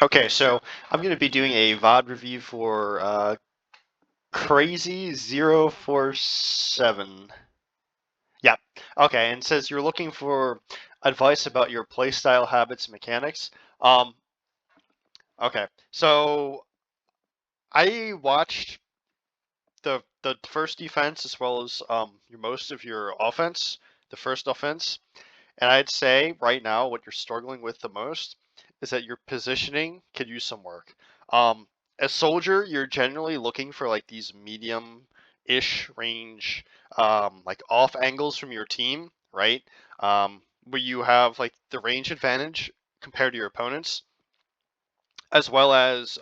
Okay, so I'm going to be doing a VOD review for Crazzee047. Yeah. Okay, and it says you're looking for advice about your playstyle habits and mechanics. Um, okay, so I watched the first defense as well as most of your offense, the first offense, and I'd say right now what you're struggling with the most is that your positioning could use some work. Um, as soldier, you're generally looking for like these medium-ish range, like off angles from your team, right? Where you have like the range advantage compared to your opponents, as well as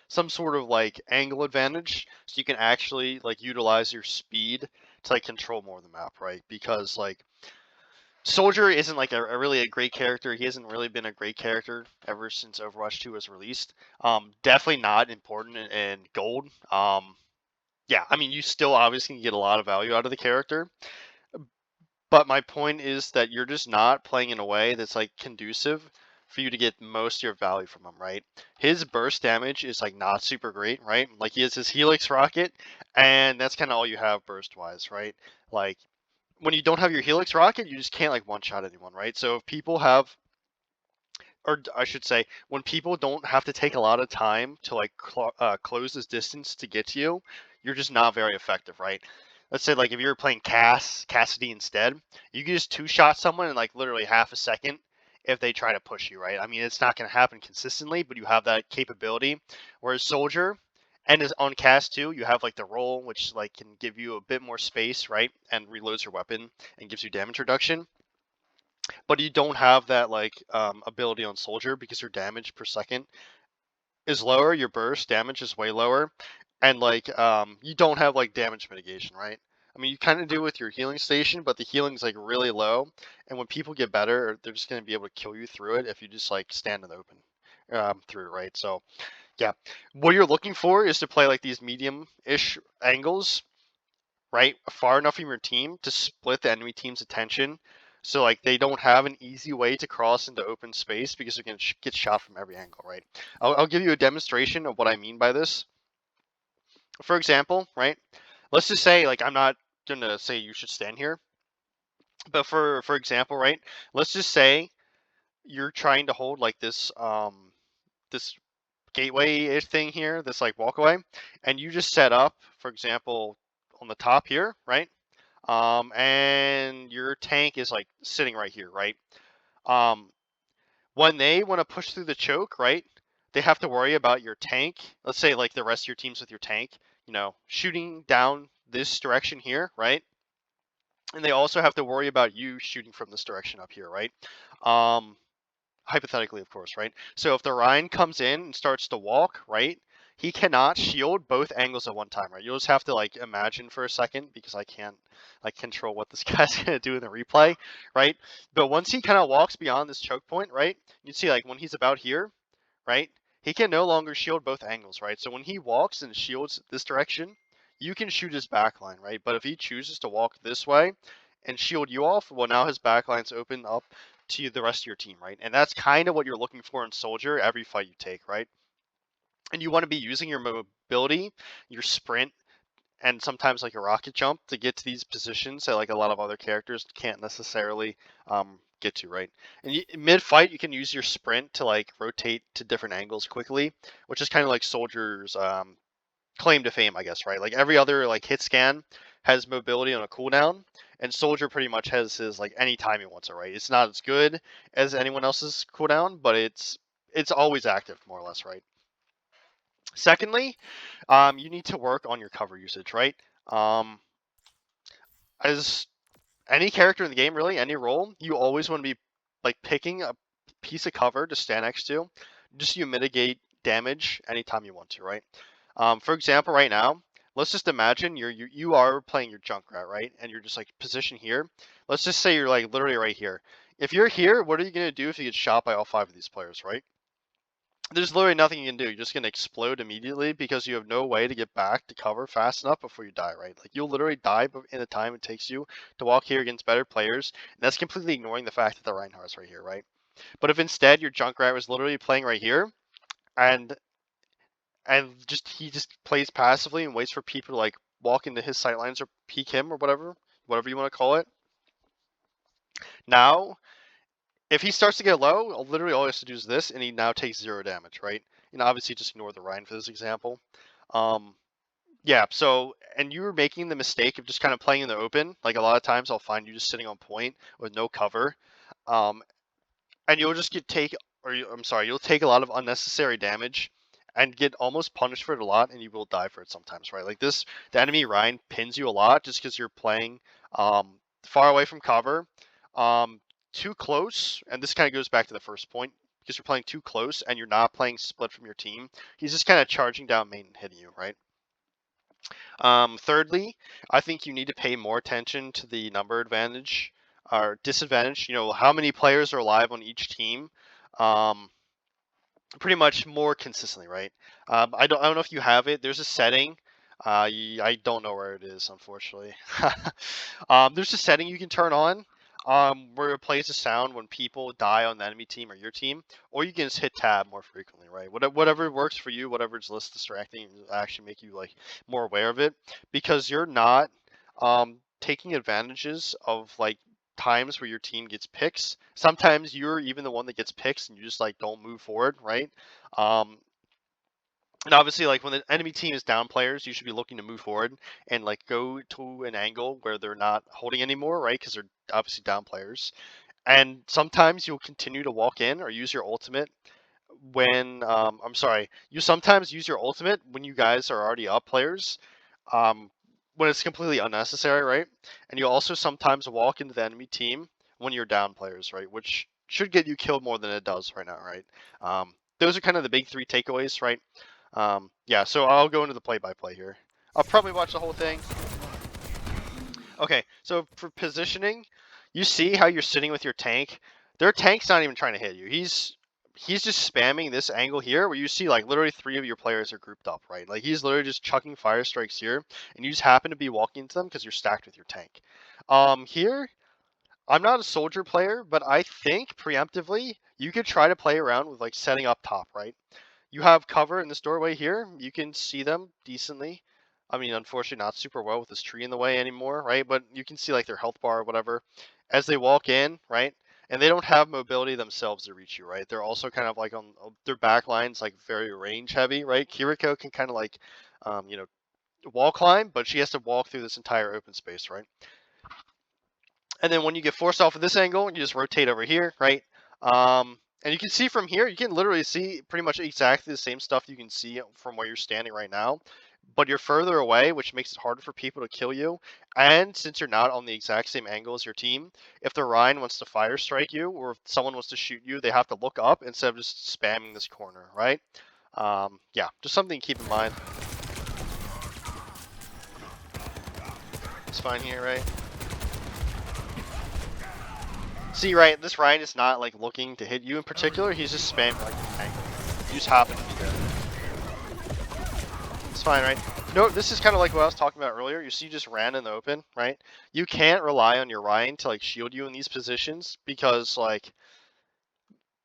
some sort of like angle advantage, so you can actually like utilize your speed to like control more of the map, right? Because like Soldier isn't like a really a great character. He hasn't really been a great character ever since Overwatch 2 was released. Definitely not important in gold. Yeah, I mean, you still obviously can get a lot of value out of the character, but my point is that you're just not playing in a way that's like conducive for you to get most of your value from him, right? His burst damage is like not super great, right? Like he has his Helix rocket, and that's kind of all you have burst wise, right? Like when you don't have your Helix rocket, you just can't like one shot anyone, right? So if people have, or I should say, when people don't have to take a lot of time to like close this distance to get to you, you're just not very effective, right? Let's say like if you're playing Cassidy instead, you can just two-shot someone in like literally half a second if they try to push you, right? I mean, it's not going to happen consistently, but you have that capability. Whereas Soldier and is on cast too, you have like the roll, which like can give you a bit more space, right? And reloads your weapon and gives you damage reduction, but you don't have that like ability on Soldier because your damage per second is lower, your burst damage is way lower, and like you don't have like damage mitigation, right? I mean, you kind of do with your healing station, but the healing's like really low, and when people get better, they're just going to be able to kill you through it if you just like stand in the open through, right? So yeah, what you're looking for is to play like these medium-ish angles, right, far enough from your team to split the enemy team's attention, so like they don't have an easy way to cross into open space because they're going to get shot from every angle, right? I'll give you a demonstration of what I mean by this. For example, right, let's just say like I'm not going to say you should stand here, but for example, right, let's just say you're trying to hold like this gateway thing here, this like walkaway, and you just set up, for example, on the top here, right? And your tank is like sitting right here, right? Um, when they want to push through the choke, right? They have to worry about your tank. Let's say like the rest of your team's with your tank, shooting down this direction here, right? And they also have to worry about you shooting from this direction up here, right? Um, hypothetically, of course, right? So if the Rhine comes in and starts to walk, right? He cannot shield both angles at one time, right? You'll just have to like imagine for a second because I can't like control what this guy's gonna do in the replay, right? But once he kind of walks beyond this choke point, right? You see like when he's about here, right? He can no longer shield both angles, right? So when he walks and shields this direction, you can shoot his backline, right? But if he chooses to walk this way and shield you off, well, now his backline's open up to the rest of your team, right? And that's kind of what you're looking for in Soldier every fight you take, right? And you want to be using your mobility, your sprint, and sometimes like a rocket jump to get to these positions that like a lot of other characters can't necessarily get to, right? And mid-fight, you can use your sprint to like rotate to different angles quickly, which is kind of like Soldier's claim to fame, I guess, right? Like every other like hit scan has mobility on a cooldown, and Soldier pretty much has his like any time he wants it, right? It's not as good as anyone else's cooldown, but it's always active more or less, right? Secondly, you need to work on your cover usage, right? As any character in the game, really, any role, you always want to be like picking a piece of cover to stand next to, just so you mitigate damage anytime you want to, right? For example, right now, let's just imagine you are playing your Junkrat, right? And you're just like positioned here. Let's just say you're like literally right here. If you're here, what are you gonna do if you get shot by all 5 of these players, right? There's literally nothing you can do. You're just gonna explode immediately because you have no way to get back to cover fast enough before you die, right? Like you'll literally die in the time it takes you to walk here against better players, and that's completely ignoring the fact that the Reinhardt's right here, right? But if instead your Junkrat was literally playing right here, and he just plays passively and waits for people to like walk into his sight lines or peek him or whatever you want to call it. Now, if he starts to get low, literally all he has to do is this, and he now takes 0 damage, right? And obviously just ignore the Rhine for this example. Um, yeah, so, and you were making the mistake of just kind of playing in the open. Like a lot of times I'll find you just sitting on point with no cover. Um, and you'll just you'll take a lot of unnecessary damage and get almost punished for it a lot, and you will die for it sometimes, right? Like this, the enemy Rhine pins you a lot just because you're playing far away from cover, um, too close, and this kind of goes back to the first point, because you're playing too close and you're not playing split from your team. He's just kind of charging down main and hitting you, right? Thirdly, I think you need to pay more attention to the number advantage or disadvantage. You know, how many players are alive on each team. Um, Pretty much more consistently, right? I don't know if you have it. There's a setting. I don't know where it is, unfortunately. There's a setting you can turn on where it plays a sound when people die on the enemy team or your team, or you can just hit tab more frequently, right? Whatever works for you, whatever's less distracting, actually make you like more aware of it, because you're not taking advantages of like times where your team gets picks. Sometimes you're even the one that gets picks and you just like don't move forward, right? Um, and obviously, like when the enemy team is down players, you should be looking to move forward and like go to an angle where they're not holding anymore, right? Because they're obviously down players. And sometimes you'll continue to walk in or use your ultimate when I'm sorry, you sometimes use your ultimate when you guys are already up players, um, when it's completely unnecessary, right? And you also sometimes walk into the enemy team when you're down players, right? Which should get you killed more than it does right now, right? Those are kind of the big three takeaways, right? Yeah, so I'll go into the play-by-play here. I'll probably watch the whole thing. Okay, so for positioning, you see how you're sitting with your tank. Their tank's not even trying to hit you. He's just spamming this angle here where you see like literally 3 of your players are grouped up, right? Like he's literally just chucking fire strikes here, and you just happen to be walking into them because you're stacked with your tank. Here, I'm not a soldier player, but I think preemptively you could try to play around with like setting up top, right? You have cover in this doorway here. You can see them decently. I mean, unfortunately, not super well with this tree in the way anymore, right? But you can see like their health bar or whatever as they walk in, right? And they don't have mobility themselves to reach you, right? They're also kind of like on their back lines, like very range heavy, right? Kiriko can kind of like, you know, wall climb, but she has to walk through this entire open space, right? And then when you get forced off of this angle, you just rotate over here, right? And you can see from here, you can literally see pretty much exactly the same stuff you can see from where you're standing right now, but you're further away, which makes it harder for people to kill you. And since you're not on the exact same angle as your team, if the Rhine wants to fire strike you or if someone wants to shoot you, they have to look up instead of just spamming this corner, right? Yeah, just something to keep in mind. It's fine here, right? See, right, this Ryan is not like looking to hit you in particular. He's just spamming like the tank. You just happen to be there. It's fine, right? No, this is kind of like what I was talking about earlier. You see, you just ran in the open, right? You can't rely on your Ryan to like shield you in these positions because like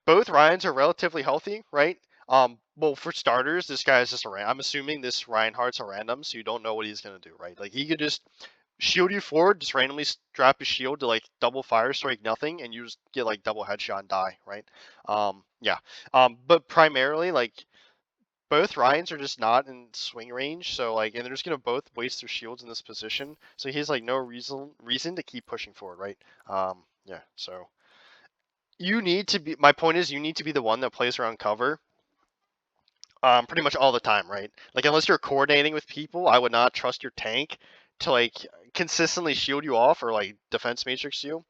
both Ryans are relatively healthy, right? Well, for starters, this guy is just a random. I'm assuming this Reinhardt's a random, so you don't know what he's gonna do, right? Like he could just shield you forward, just randomly strap his shield to like double fire strike nothing, and you just get like double headshot and die, right? Yeah. But primarily, like both Ryans are just not in swing range, so like, and they're just gonna both waste their shields in this position, so he has like no reason to keep pushing forward, right? Yeah. So you need to be. My point is, you need to be the one that plays around cover pretty much all the time, right? Like unless you're coordinating with people, I would not trust your tank to like consistently shield you off or like defense matrix you.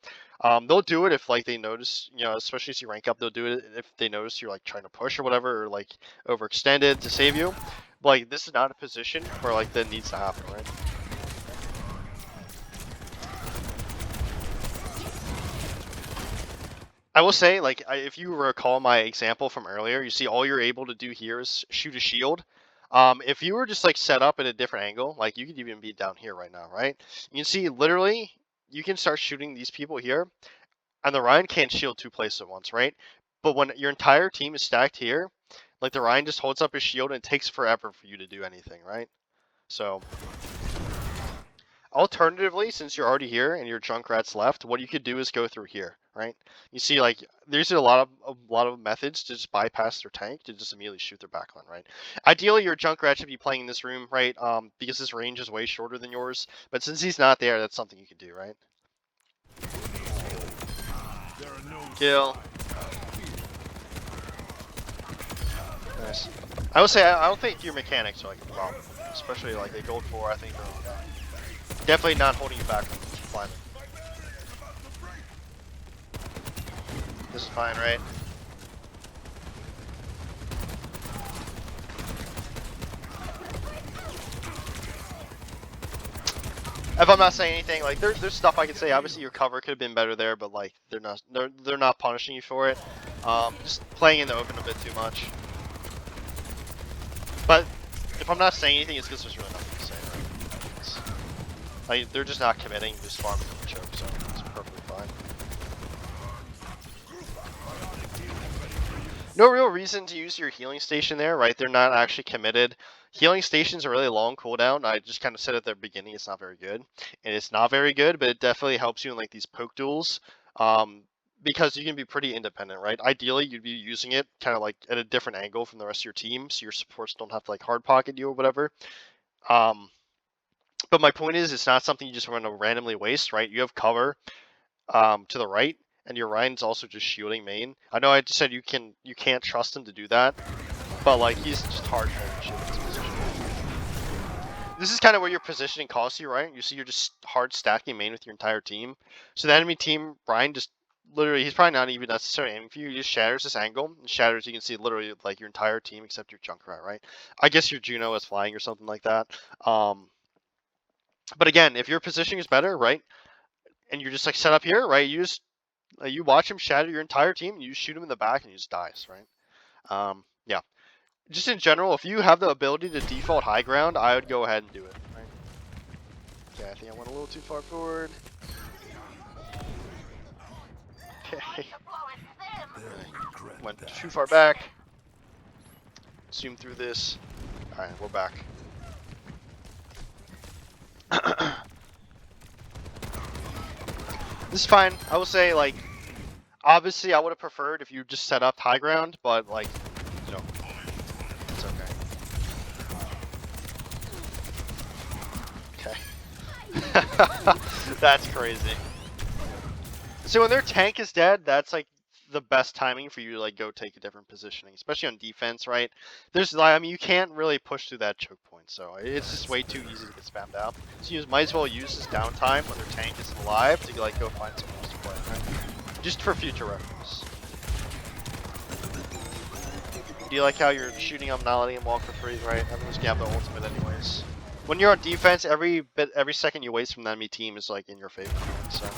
They'll do it if like they notice, you know, especially as you rank up, they'll do it if they notice you're like trying to push or whatever, or like overextended to save you. But, like this is not a position where like that needs to happen, right? I will say, like, if you recall my example from earlier, you see all you're able to do here is shoot a shield. If you were just like set up at a different angle, like you could even be down here right now, right? You can see literally you can start shooting these people here, and the Ryan can't shield 2 places at once, right? But when your entire team is stacked here, Like the Ryan just holds up his shield and it takes forever for you to do anything, right? So alternatively, since you're already here and your Junkrat's left, what you could do is go through here, right? You see, like there's a lot of methods to just bypass their tank to just immediately shoot their backline, right? Ideally, your Junkrat should be playing in this room, right? Because his range is way shorter than yours. But since he's not there, that's something you could do, right? Kill. Nice. I would say I don't think your mechanics are like a problem, especially like a gold 4. I think they're definitely not holding you back from climbing. This is fine, right? If I'm not saying anything, like there's stuff I could say. Obviously, your cover could have been better there, but like they're not punishing you for it. Just playing in the open a bit too much. But if I'm not saying anything, it's because there's really nothing to say, right? Like they're just not committing, just farming the choke, so it's perfectly fine. No real reason to use your healing station there, right? They're not actually committed. Healing stations are really long cooldown. I just kind of said at the beginning it's not very good. And it's not very good, but it definitely helps you in like these poke duels. Because you can be pretty independent, right? Ideally, you'd be using it kind of like at a different angle from the rest of your team, so your supports don't have to like hard pocket you or whatever. But my point is, it's not something you just want to randomly waste, right? You have cover to the right, and your Ryan's also just shielding main. I know I just said you can't trust him to do that, but like he's just hard holding shit in his position. This is kind of where your positioning costs you, right? You see, you're just hard stacking main with your entire team. So the enemy team, Ryan just literally, he's probably not even necessarily aiming for you. He just shatters this angle, and shatters. You can see literally like your entire team except your Junkrat, right? I guess your Juno is flying or something like that. But again, if your positioning is better, right, and you're just like set up here, right, you just you watch him shatter your entire team, and you shoot him in the back, and he just dies, right? Yeah. Just in general, if you have the ability to default high ground, I would go ahead and do it, right? Okay, I think I went a little too far forward. Okay. Went too far back. Zoom through this. Alright, we're back. This is fine. I will say, like, obviously I would have preferred if you just set up high ground, but, like, you know, it's okay. Okay. That's crazy. So when their tank is dead, that's, like, the best timing for you to, like, go take a different positioning, especially on defense, right? There's, like, I mean, you can't really push through that choke point, so it's just way too easy to get spammed out. So you might as well use this downtime when their tank isn't alive to, like, go find someone else to play, right? Just for future reference. Do you like how you're shooting up, not letting him walk for free, right? Everyone's gonna have the ultimate anyways. When you're on defense, every second you waste from the enemy team is, like, in your favor, right? So.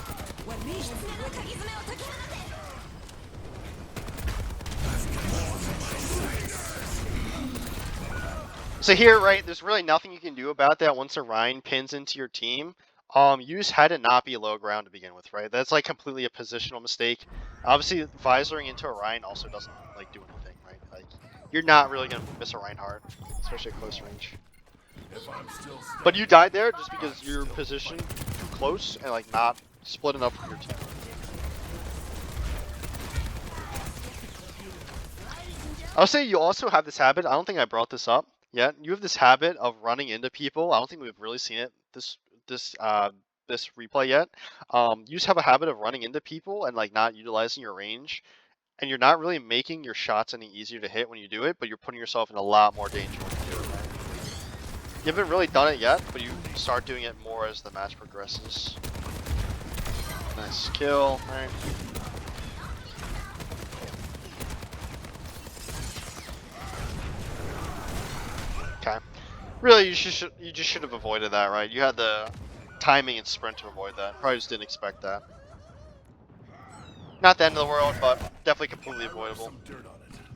So here, right, there's really nothing you can do about that once a Ryan pins into your team. You just had to not be low ground to begin with, right? That's like completely a positional mistake. Obviously, visoring into a Ryan also doesn't like do anything, right? Like you're not really gonna miss a Reinhardt, especially at close range. But you died there just because you're positioned too close and like not split enough from your team. I'll say you also have this habit. I don't think I brought this up yet. You have this habit of running into people. I don't think we've really seen it this replay yet. You just have a habit of running into people and like not utilizing your range, and you're not really making your shots any easier to hit when you do it, but you're putting yourself in a lot more danger when you do it. You haven't really done it yet, but you start doing it more as the match progresses. Nice kill. All right. Okay. Really, you just should have avoided that, right? You had the timing and sprint to avoid that. Probably just didn't expect that. Not the end of the world, but definitely completely avoidable.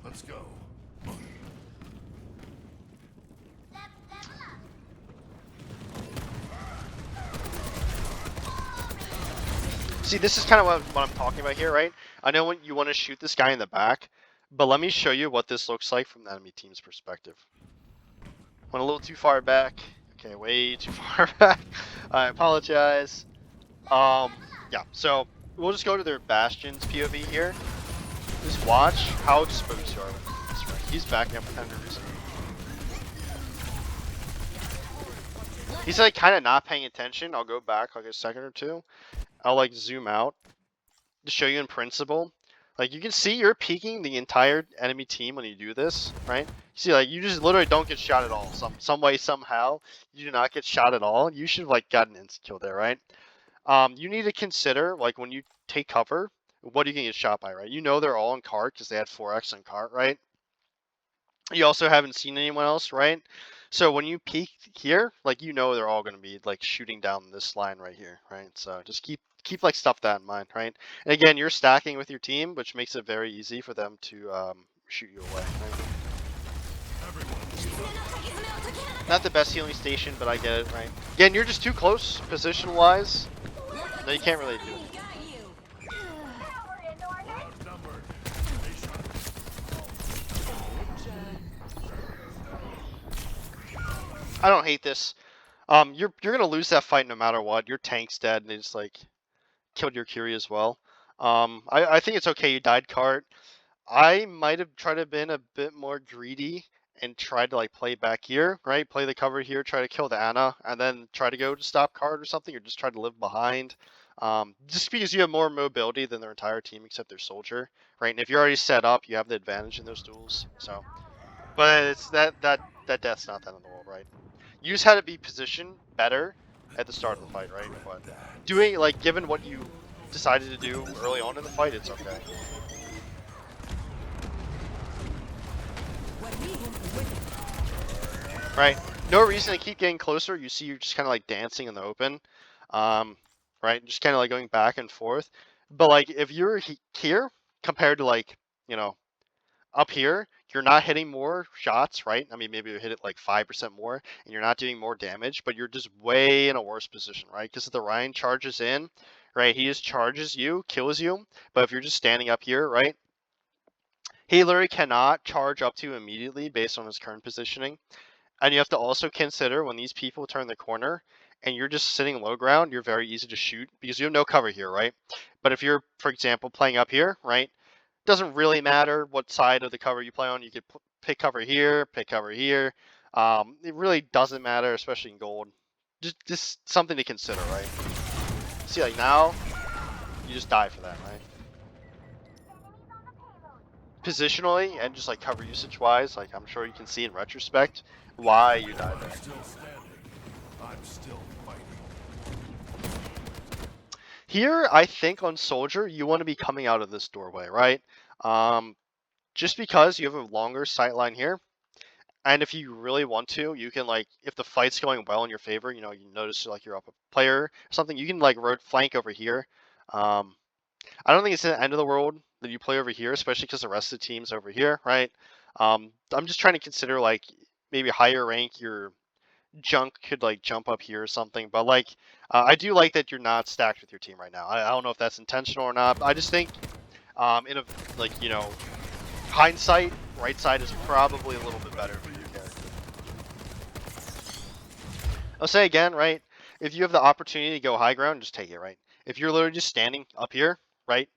Let's go. See, this is kind of what I'm talking about here, right? I know when you want to shoot this guy in the back, But let me show you what this looks like from the enemy team's perspective. Went a little too far back. Okay, way too far back. I apologize. Yeah, so we'll just go to their Bastion's POV here. Just watch how exposed you are with this, right? He's backing up for kind of reason. He's like kind of not paying attention. I'll go back like a second or two. I'll like zoom out to show you in principle. Like you can see you're peeking the entire enemy team when you do this, right? You see, like you just literally don't get shot at all. Some way, somehow, you do not get shot at all. You should have like gotten an insta kill there, right? You need to consider like when you take cover, what are you gonna get shot by, right? You know they're all in cart because they had 4x on cart, right? You also haven't seen anyone else, right? So when you peek here, like you know they're all going to be like shooting down this line right here, right? So just keep like stuff that in mind, right? And again, you're stacking with your team, which makes it very easy for them to shoot you away. Right? Not the best healing station, but I get it, right? Again, you're just too close position-wise. No, you can't really do it. I don't hate this. You're gonna lose that fight no matter what. Your tank's dead, and they just like killed your Curie as well. I think it's okay you died cart. I might have tried to been a bit more greedy and tried to like play back here, right? Play the cover here, try to kill the Ana, and then try to go to stop card or something, or just try to live behind. Just because you have more mobility than their entire team except their soldier, right? And if you're already set up, you have the advantage in those duels. So, but it's that death's not the end of the world, right? You just had to be positioned better at the start of the fight, right? But doing like given what you decided to do early on in the fight, it's okay. Right? No reason to keep getting closer. You see, you're just kind of like dancing in the open, right? Just kind of like going back and forth. But like if you're here compared to like you know up here, you're not hitting more shots, right? I mean, maybe you hit it like 5% more, and you're not doing more damage, but you're just way in a worse position, right? Because if the Ryan charges in, right, he just charges you, kills you. But if you're just standing up here, right, he literally cannot charge up to you immediately based on his current positioning. And you have to also consider when these people turn the corner and you're just sitting low ground, you're very easy to shoot because you have no cover here, right? But if you're, for example, playing up here, right, doesn't really matter what side of the cover you play on. You could pick cover here, pick cover here. It really doesn't matter, especially in gold. Just something to consider, right? See, like now, you just die for that, right? Positionally and just like cover usage wise, like I'm sure you can see in retrospect why you died there. I'm still fighting. Here, I think on Soldier, you want to be coming out of this doorway, right? Just because you have a longer sight line here, and if you really want to, you can like, if the fight's going well in your favor, you know, you notice like you're up a player or something, you can like flank over here. I don't think it's the end of the world that you play over here, especially because the rest of the team's over here, right? I'm just trying to consider like maybe higher rank your junk could like jump up here or something, but like I do like that you're not stacked with your team right now. I don't know if that's intentional or not, but I just think in a like you know hindsight, right side is probably a little bit better for your character. I'll say again, right? If you have the opportunity to go high ground, just take it, right? If you're literally just standing up here, right?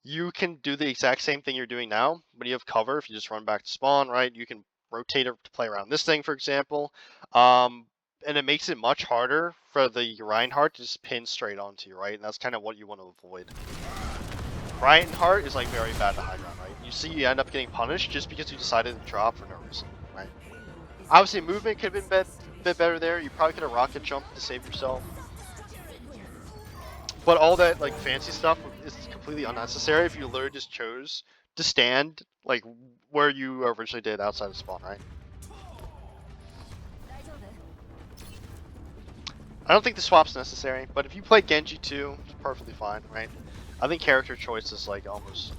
You can do the exact same thing you're doing now, but you have cover. If you just run back to spawn, right? You can rotate it to play around this thing, for example. And it makes it much harder for the Reinhardt to just pin straight onto you, right? And that's kind of what you want to avoid. Reinhardt is like very bad to high ground, right? You see, you end up getting punished just because you decided to drop for no reason, right? Obviously, movement could have been a bit better there. You probably could have rocket jumped to save yourself. But all that like fancy stuff is completely unnecessary if you literally just chose to stand like where you originally did outside of spawn, right? I don't think the swap's necessary, but if you play Genji too, it's perfectly fine, right? I think character choice is like almost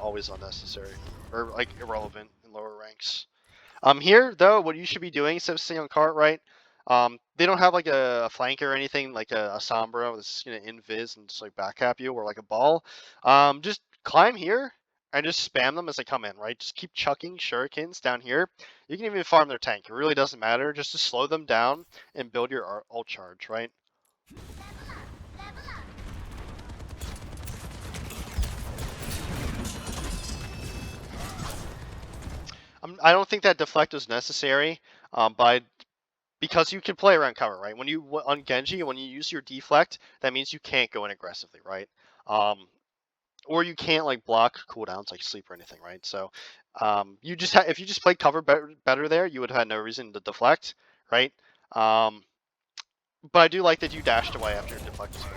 always unnecessary or like irrelevant in lower ranks. Here though, what you should be doing instead of sitting on cart, right? They don't have like a flanker or anything like a Sombra that's gonna invis and just like back cap you or like a ball. Just climb here and just spam them as they come in, right? Just keep chucking shurikens down here. You can even farm their tank. It really doesn't matter. Just to slow them down and build your ult charge, right? I don't think that deflect was necessary, because you can play around cover, right? When you on Genji, when you use your deflect, that means you can't go in aggressively, right? Or you can't like block cooldowns like sleep or anything, right? So, you just if you just played cover better there, you would have had no reason to deflect, right? But I do like that you dashed away after your deflect was gone.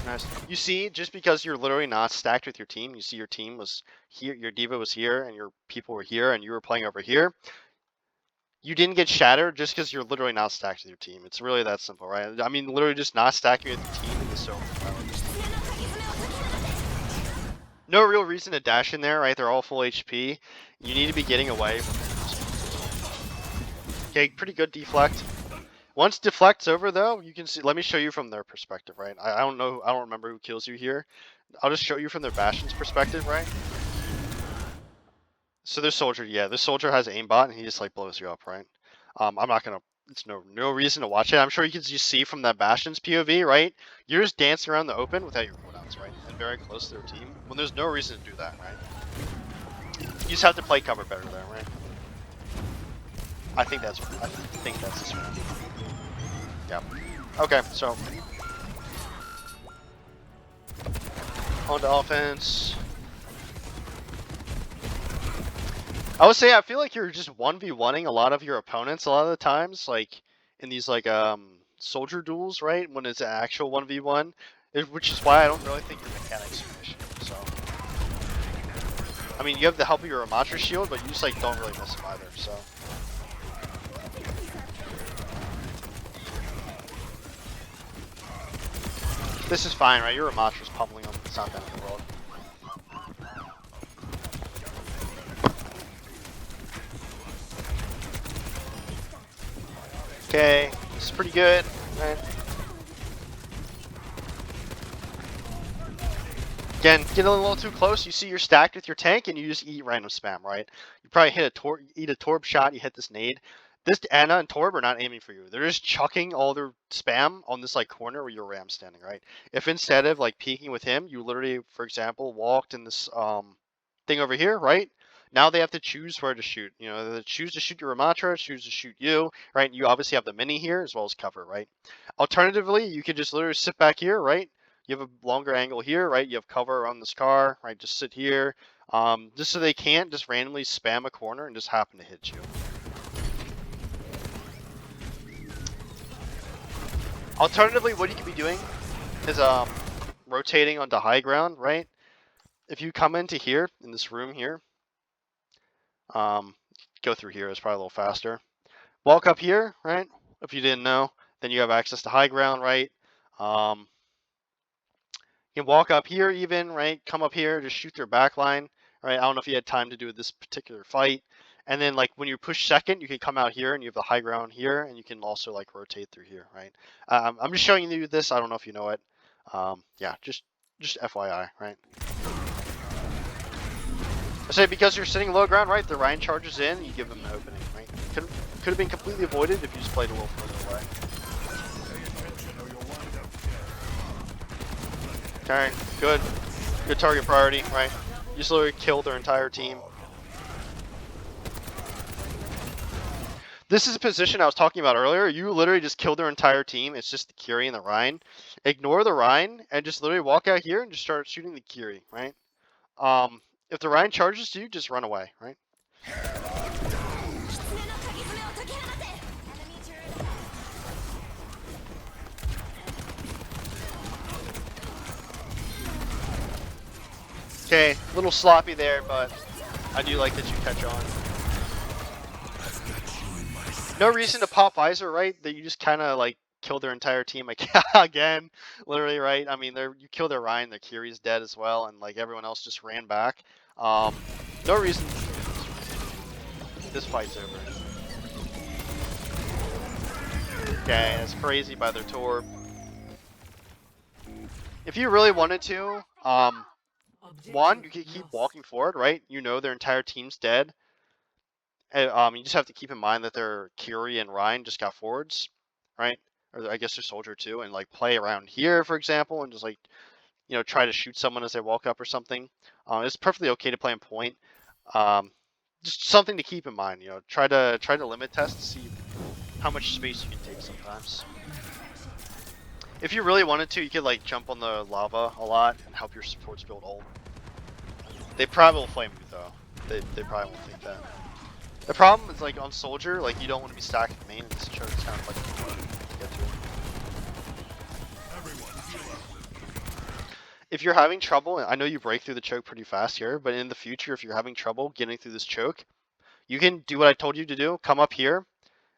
Nice. You see, just because you're literally not stacked with your team, you see your team was here, your diva was here, and your people were here, and you were playing over here. You didn't get shattered just because you're literally not stacked with your team. It's really that simple, right? I mean, literally just not stacking with your team is so overpowered. No real reason to dash in there, right? They're all full HP. You need to be getting away from it. Okay, pretty good deflect. Once deflect's over though, you can see, let me show you from their perspective, right? I don't know, I don't remember who kills you here. I'll just show you from their Bastion's perspective, right? So this soldier, yeah, this soldier has aimbot and he just like blows you up, right? I'm not gonna, it's no reason to watch it. I'm sure you can just see from that Bastion's POV, right? You're just dancing around the open without your cooldowns, right? And very close to their team when there's no reason to do that, right? You just have to play cover better there, right? I think that's the strategy. Yeah. Okay, so on to offense. I would say I feel like you're just 1v1ing a lot of your opponents a lot of the times, like in these like soldier duels, right? When it's an actual 1v1, which is why I don't really think your mechanics are an issue. So, I mean, you have the help of your Ramatra shield, but you just like don't really miss them either. So. This is fine, right? Your Ramatra's pummeling them. It's not the end of the world. Okay, this is pretty good, right? Again, get a little too close, you see you're stacked with your tank and you just eat random spam, right? You probably eat a Torb shot, you hit this nade. This Anna and Torb are not aiming for you. They're just chucking all their spam on this like corner where your Ram's standing, right? If instead of like peeking with him, you literally, for example, walked in this thing over here, right? Now they have to choose where to shoot. You know, they choose to shoot your Ramatra, choose to shoot you, right? You obviously have the mini here as well as cover, right? Alternatively, you could just literally sit back here, right? You have a longer angle here, right? You have cover around this car, right? Just sit here, just so they can't just randomly spam a corner and just happen to hit you. Alternatively, what you could be doing is rotating onto high ground, right? If you come into here, in this room here, go through here, it's probably a little faster. Walk up here, right? If you didn't know, then you have access to high ground, right? You can walk up here even, right? Come up here, just shoot their back line, right? I don't know if you had time to do this particular fight. And then like when you push second, you can come out here and you have the high ground here and you can also like rotate through here, right? I'm just showing you this. I don't know if you know it. Yeah, just FYI, right? I say because you're sitting low ground, right? The Ryan charges in, you give them an opening, right? Could have been completely avoided if you just played a little further away. Okay, good. Good target priority, right? You just literally killed their entire team. This is a position I was talking about earlier. You literally just killed their entire team. It's just the Kiri and the Rhine. Ignore the Rhine and just literally walk out here and just start shooting the Kiri, right? If the Rhine charges you, just run away, right? Okay, a little sloppy there, but I do like that you catch on. No reason to pop visor, right? That you just kind of like kill their entire team again, literally, right? I mean, you kill their Ryan, their Kiri's dead as well, and like everyone else just ran back. No reason. This fight's over. Okay, that's crazy by their Torb. If you really wanted to, One, you can keep walking forward, right? You know their entire team's dead. You just have to keep in mind that their Curie and Ryan just got forwards, right? Or I guess their soldier too, and like play around here, for example, and just like try to shoot someone as they walk up or something. It's perfectly okay to play on point. Um, just something to keep in mind. Try to limit test to see how much space you can take sometimes. If you really wanted to, you could like jump on the lava a lot and help your supports build ult. They probably will flame you though. They probably won't think that. The problem is like on soldier, like you don't want to be stacking main, and this choke is kind of like to get to. If you're having trouble, I know you break through the choke pretty fast here, but in the future, if you're having trouble getting through this choke, you can do what I told you to do. Come up here,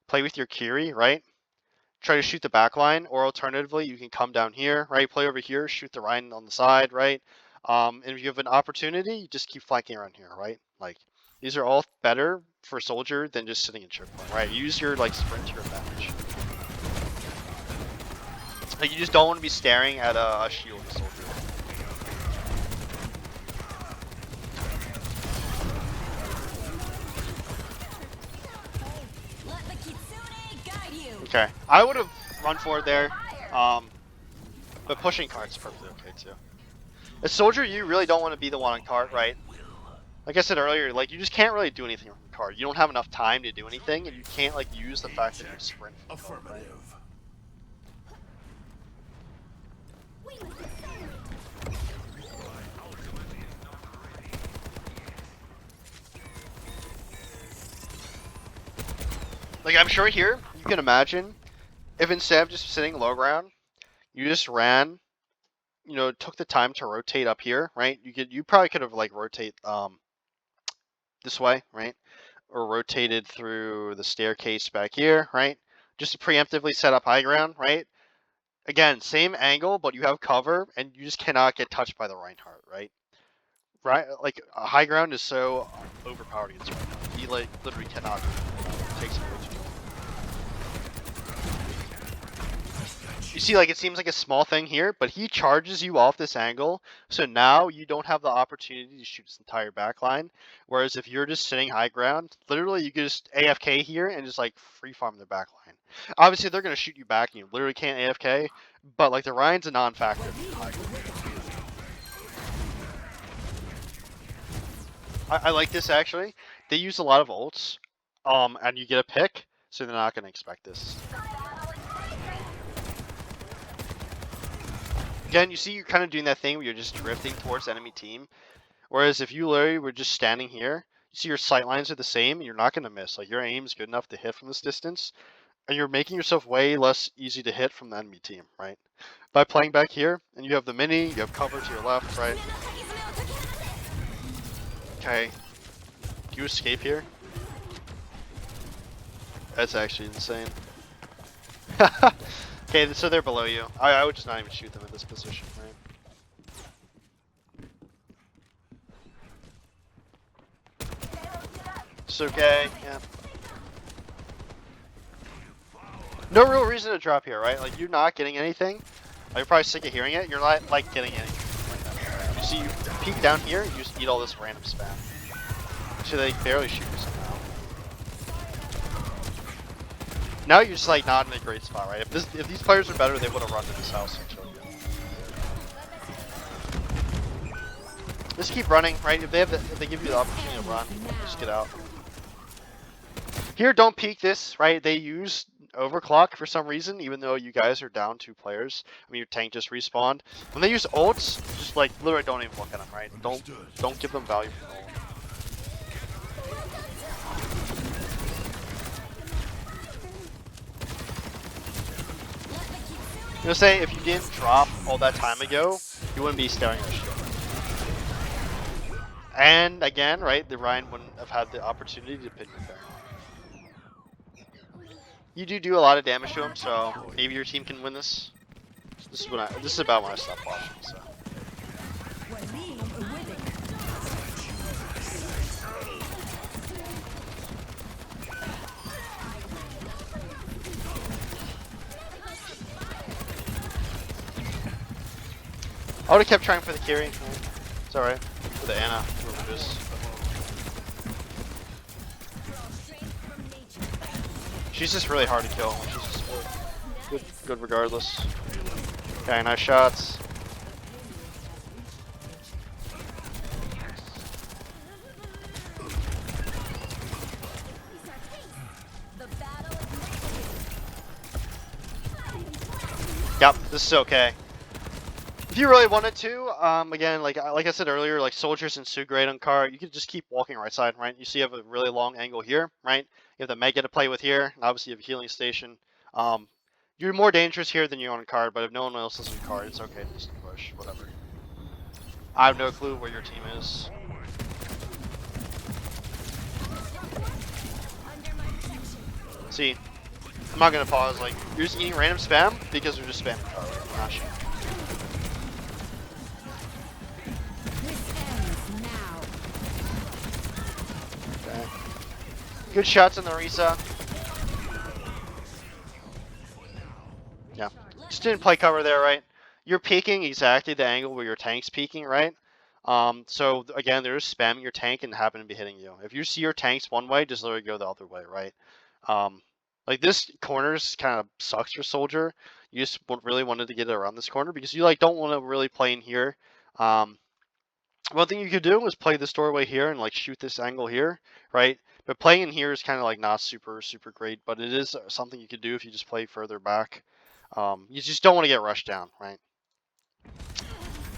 play with your Kiri, right? Try to shoot the back line, or alternatively, you can come down here, right? Play over here, shoot the Ryan on the side, right? And if you have an opportunity, you just keep flanking around here, right? Like, these are all better for soldier than just sitting in choke point, right? Use your like sprint to your advantage. Like, you just don't want to be staring at a shield soldier. Okay, I would have run forward there, but pushing cart's perfectly okay too. As soldier, you really don't want to be the one on cart, right? Like I said earlier, like you just can't really do anything from cart. You don't have enough time to do anything, and you can't like use the fact that you sprint from cart, right? Like I'm sure here, you can imagine if instead of just sitting low ground, you just ran, took the time to rotate up here, right? You probably could have like rotate this way, right? Or rotated through the staircase back here, right? Just to preemptively set up high ground, right? Again, same angle, but you have cover, and you just cannot get touched by the Reinhardt, right? Right, like high ground is so overpowered against Reinhardt. He like literally cannot do it. It takes him way too long. You see, like, it seems like a small thing here, but he charges you off this angle, so now you don't have the opportunity to shoot his entire backline. Whereas if you're just sitting high ground, literally you could just AFK here and just like free farm their backline. Obviously, they're gonna shoot you back, and you literally can't AFK. But like the Ryan's a non-factor. I like this actually. They use a lot of ults, and you get a pick, so they're not gonna expect this. Again, you see you're kind of doing that thing where you're just drifting towards the enemy team. Whereas if you literally were just standing here, you see your sight lines are the same, and you're not going to miss. Like, your aim's good enough to hit from this distance, and you're making yourself way less easy to hit from the enemy team, right? By playing back here, and you have the mini, you have cover to your left, right? Okay. Do you escape here? That's actually insane. Okay, so they're below you. I would just not even shoot them at this position, right? It's okay, yeah. No real reason to drop here, right? Like, you're not getting anything. You're probably sick of hearing it. You're not, like, getting anything like that. You see, you peek down here, you just eat all this random spam. So they barely shoot you somehow. Now you're just, like, not in a great spot, right? If these players are better, they would have run to this house and killed you. Just keep running, right? If they give you the opportunity to run, just get out. Here, don't peek this, right? They use overclock for some reason, even though you guys are down 2 players. I mean, your tank just respawned. When they use ults, just like literally don't even look at them, right? Don't give them value from the ult. Say if you didn't drop all that time ago, you wouldn't be staring at a shield. And again, right, the Ryan wouldn't have had the opportunity to pin you there. You do a lot of damage to him, so maybe your team can win this. This is about when I stopped watching. So. I would have kept trying for the Kiri. It's alright. For the Ana. She's just really hard to kill. She's just good regardless. Okay, nice shots. Yep, this is okay. If you really wanted to, again, like I said earlier, like soldiers and so great on cart, you could just keep walking right side, right? You see you have a really long angle here, right? You have the Mega to play with here, and obviously you have a healing station. You're more dangerous here than you are on card, but if no one else is on card, it's okay to just push, whatever. I have no clue where your team is. See, I'm not gonna pause, like, you're just eating random spam because you're just spamming card, not shit. Okay. Good shots on the Risa. Yeah. Just didn't play cover there, right? You're peeking exactly the angle where your tank's peeking, right? So again, they're just spamming your tank and happen to be hitting you. If you see your tanks one way, just literally go the other way, right? Like this corners kind of sucks for soldier. You just really wanted to get it around this corner because you like don't want to really play in here. One thing you could do is play this doorway here and like shoot this angle here, right? But playing in here is kind of like not super great, but it is something you could do if you just play further back. You just don't want to get rushed down, right?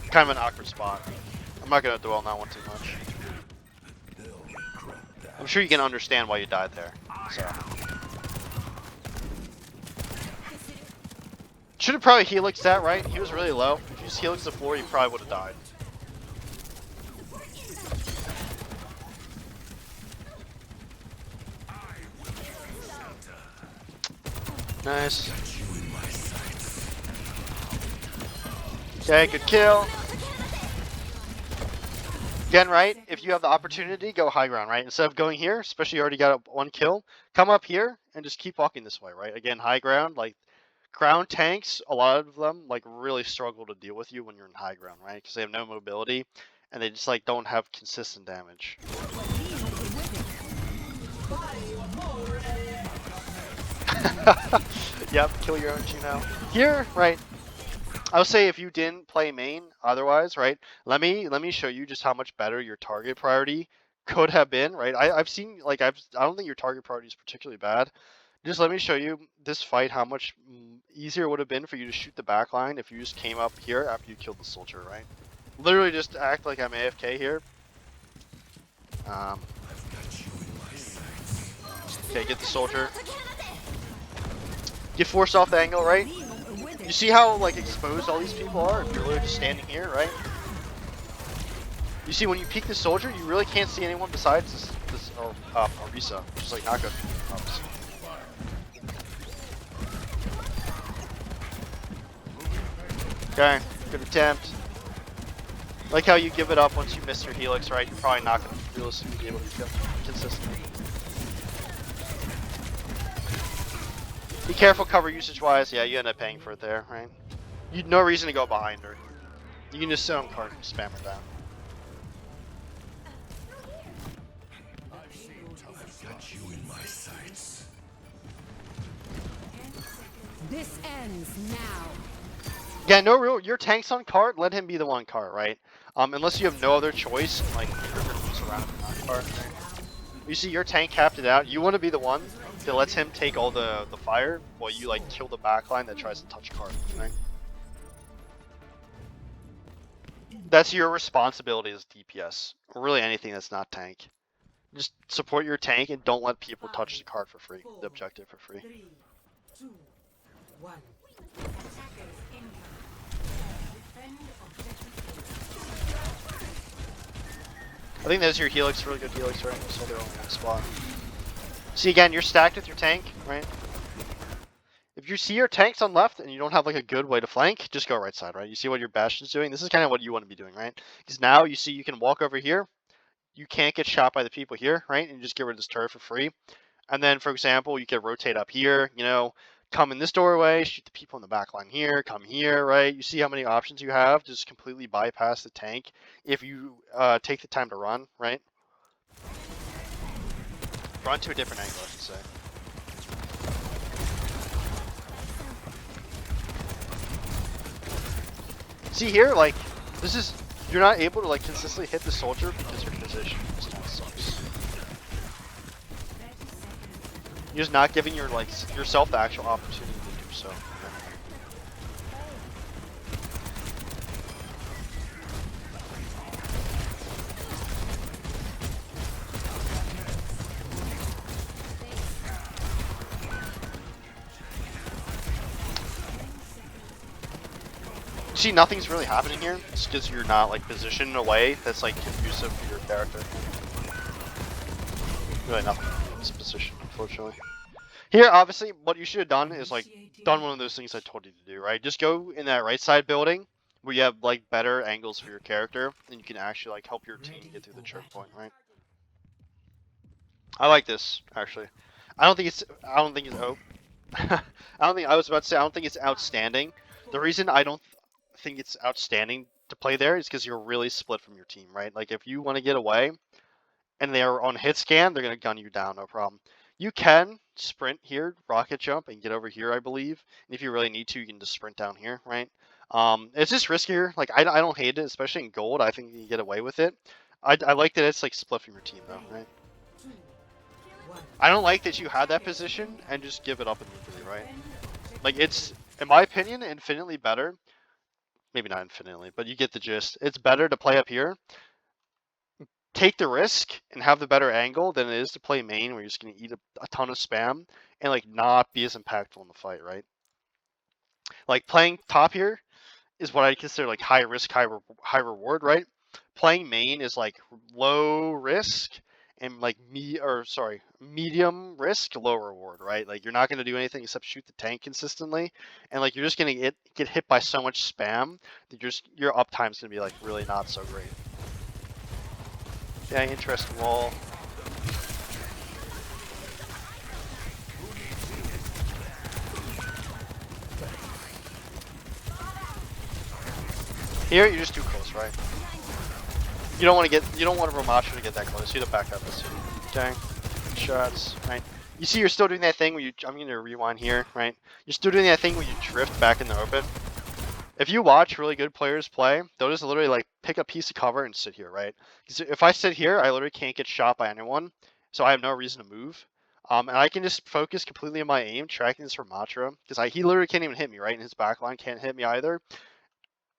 Kind of an awkward spot. I'm not going to dwell on that one too much. I'm sure you can understand why you died there. So. Should have probably helixed that, right? He was really low. If you just helixed the floor, you probably would have died. Nice. Okay, good kill. Again, right, if you have the opportunity, go high ground, right? Instead of going here, especially you already got one kill, come up here and just keep walking this way, right? Again, high ground, like ground tanks, a lot of them like really struggle to deal with you when you're in high ground, right? Because they have no mobility and they just like don't have consistent damage. Yep, kill your own Juno. Here, right? I would say if you didn't play main otherwise, right? Let me show you just how much better your target priority could have been, right? I've seen like I don't think your target priority is particularly bad. Just let me show you this fight how much easier it would have been for you to shoot the back line if you just came up here after you killed the soldier, right? Literally just act like I'm AFK here. Okay, get the soldier. Get forced off the angle, right? You see how like exposed all these people are if you're literally just standing here, right? You see when you peek the soldier, you really can't see anyone besides this Orisa, which is like not good, obviously. Okay, good attempt. Like how you give it up once you miss your helix, right? You're probably not going to realistically be able to kill consistently. Be careful cover usage wise. Yeah, you end up paying for it there, right? You no reason to go behind her. You can just sit on card and spam her down. I've got you in my sights. This ends now. Yeah, no real. Your tank's on cart. Let him be the one cart, right? Unless you have no other choice, like you're gonna be surrounded by cart. Right? You see your tank capped it out. You want to be the one that lets him take all the fire while you like kill the backline that tries to touch cart. Right? That's your responsibility as DPS, or really anything that's not tank. Just support your tank and don't let people touch the card for free. The objective for free. 3, 2, 1. I think that's your helix, really good helix, right? So they're all in one spot. See again, you're stacked with your tank, right? If you see your tanks on left and you don't have like a good way to flank, just go right side, right? You see what your Bastion's doing? This is kind of what you want to be doing, right? Because now you see you can walk over here. You can't get shot by the people here, right? And you just get rid of this turret for free. And then, for example, you can rotate up here, you know, come in this doorway, shoot the people in the back line here, come here, right? You see how many options you have to just completely bypass the tank if you take the time to run, right? Run to a different angle, I should say. See here, like, this is, you're not able to like consistently hit the soldier because your position just kind of sucks. You're just not giving your like yourself the actual opportunity to do so. See, nothing's really happening here. It's because you're not like positioned in a way that's like conducive for your character. Really nothing in this position, unfortunately. Here, obviously, what you should have done is like done one of those things I told you to do, right? Just go in that right side building where you have like better angles for your character, and you can actually like help your team get through the choke point, right? I like this actually. I don't think it's. Oh, I don't think I was about to say. I don't think it's outstanding. The reason I don't think it's outstanding to play there is because you're really split from your team, right? Like if you want to get away and they're on hit scan, they're gonna gun you down, no problem. You can sprint here, rocket jump, and get over here, I believe. And if you really need to, you can just sprint down here, right? It's just riskier. Like I don't hate it, especially in gold. I think you can get away with it. I like that it's like split from your team though, right? I don't like that you had that position and just give it up immediately, right? Like it's, in my opinion, infinitely better. Maybe not infinitely, but you get the gist. It's better to play up here, take the risk, and have the better angle than it is to play main where you're just going to eat a ton of spam and like not be as impactful in the fight, right? Like playing top here is what I consider like high risk, high reward, right? Playing main is like low risk and like medium risk, low reward, right? Like you're not going to do anything except shoot the tank consistently, and like you're just going to get hit by so much spam that your uptime is going to be like really not so great. Yeah, interesting wall. Here, you're just too close, right? You don't want Romacho to get that close. You have to back up this. Okay, shots, right? You see, you're still doing that thing where you. I'm gonna rewind here, right? You're still doing that thing where you drift back in the open. If you watch really good players play, they'll just literally like pick a piece of cover and sit here, right? Because if I sit here, I literally can't get shot by anyone, so I have no reason to move. And I can just focus completely on my aim, tracking this Ramatra, because he literally can't even hit me, right? And his backline can't hit me either.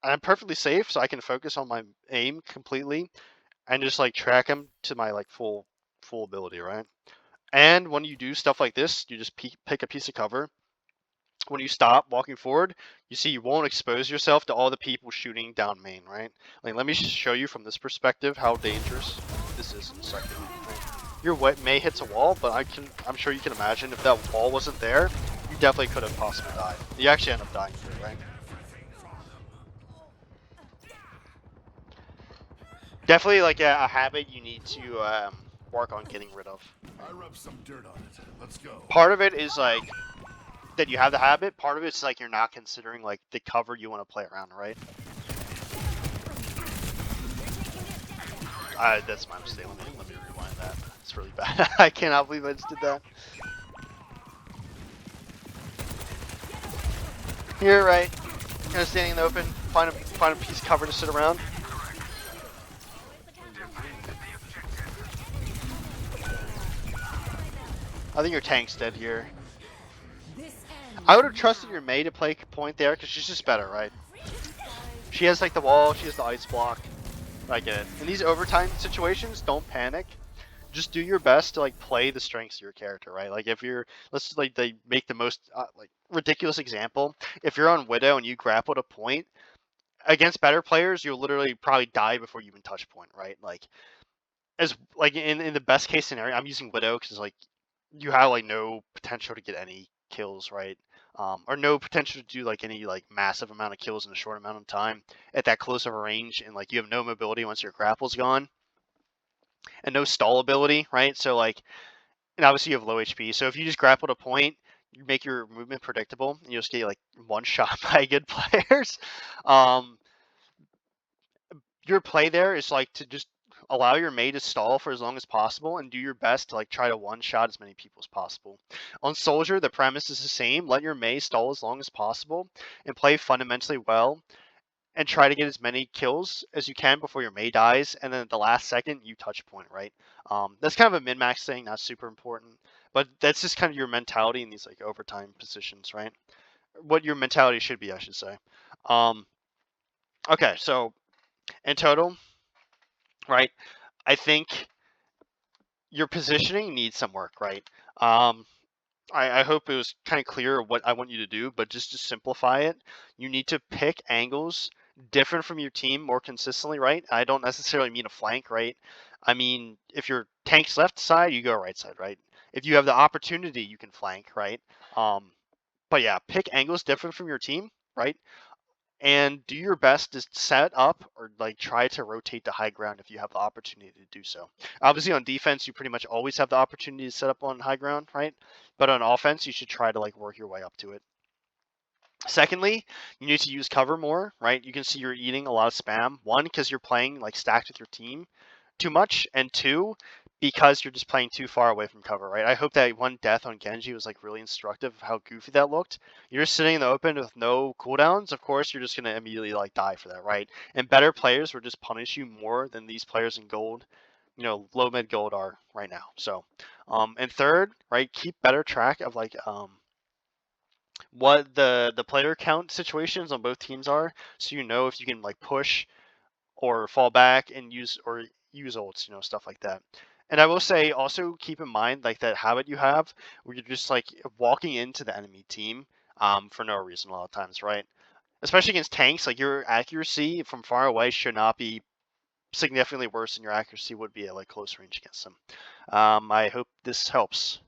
I'm perfectly safe, so I can focus on my aim completely and just like track him to my like full ability, right? And when you do stuff like this, you just pick a piece of cover. When you stop walking forward, you see you won't expose yourself to all the people shooting down main, right? Like let me show you from this perspective how dangerous this is in a second. Right? Your may hits a wall, but I'm sure you can imagine if that wall wasn't there, you definitely could have possibly died. You actually end up dying here, right? Definitely like a habit you need to work on getting rid of. I rub some dirt on it. Let's go. Part of it is like that you have the habit. Part of it's like you're not considering like the cover you want to play around, right? That's my mistake. Let me rewind that. It's really bad. I cannot believe I just did that. Here, right? Kind of standing in the open. Find a piece of cover to sit around. I think your tank's dead here. I would have trusted your Mei to play point there because she's just better, right? She has like the wall, she has the ice block. I get it. In these overtime situations, don't panic. Just do your best to like play the strengths of your character, right? Like if you're, let's like they make the most like ridiculous example. If you're on Widow and you grapple to point against better players, you'll literally probably die before you even touch point, right? Like as like in the best case scenario, I'm using Widow because like you have like no potential to get any kills, right? Or no potential to do like any like massive amount of kills in a short amount of time at that close of a range, and like you have no mobility once your grapple's gone, and no stall ability, right? So like, and obviously you have low HP. So if you just grapple to point, you make your movement predictable, and you just get like one shot by good players. Um, your play there is like to just allow your Mei to stall for as long as possible and do your best to like try to one shot as many people as possible. On Soldier, the premise is the same. Let your Mei stall as long as possible and play fundamentally well and try to get as many kills as you can before your Mei dies, and then at the last second you touch point, right? That's kind of a min-max thing, not super important, but that's just kind of your mentality in these like overtime positions, right? What your mentality should be, I should say. Um, okay, so in total, right? I think your positioning needs some work, right? Um, I hope it was kind of clear what I want you to do, but just to simplify it, you need to pick angles different from your team more consistently, right? I don't necessarily mean a flank, right? I mean, if your tank's left side, you go right side, right? If you have the opportunity, you can flank, right? Um, but yeah, pick angles different from your team, right? And do your best to set up or like try to rotate to high ground if you have the opportunity to do so. Obviously on defense, you pretty much always have the opportunity to set up on high ground, right? But on offense, you should try to like work your way up to it. Secondly, you need to use cover more, right? You can see you're eating a lot of spam. One, because you're playing like stacked with your team too much, and two, because you're just playing too far away from cover, right? I hope that one death on Genji was like really instructive of how goofy that looked. You're just sitting in the open with no cooldowns. Of course, you're just gonna immediately like die for that, right? And better players will just punish you more than these players in gold, low mid gold are right now. So, and third, right, keep better track of like what the player count situations on both teams are, so you know if you can like push or fall back and use ults, stuff like that. And I will say also keep in mind like that habit you have where you're just like walking into the enemy team for no reason a lot of times, right? Especially against tanks, like your accuracy from far away should not be significantly worse than your accuracy would be at like close range against them. I hope this helps.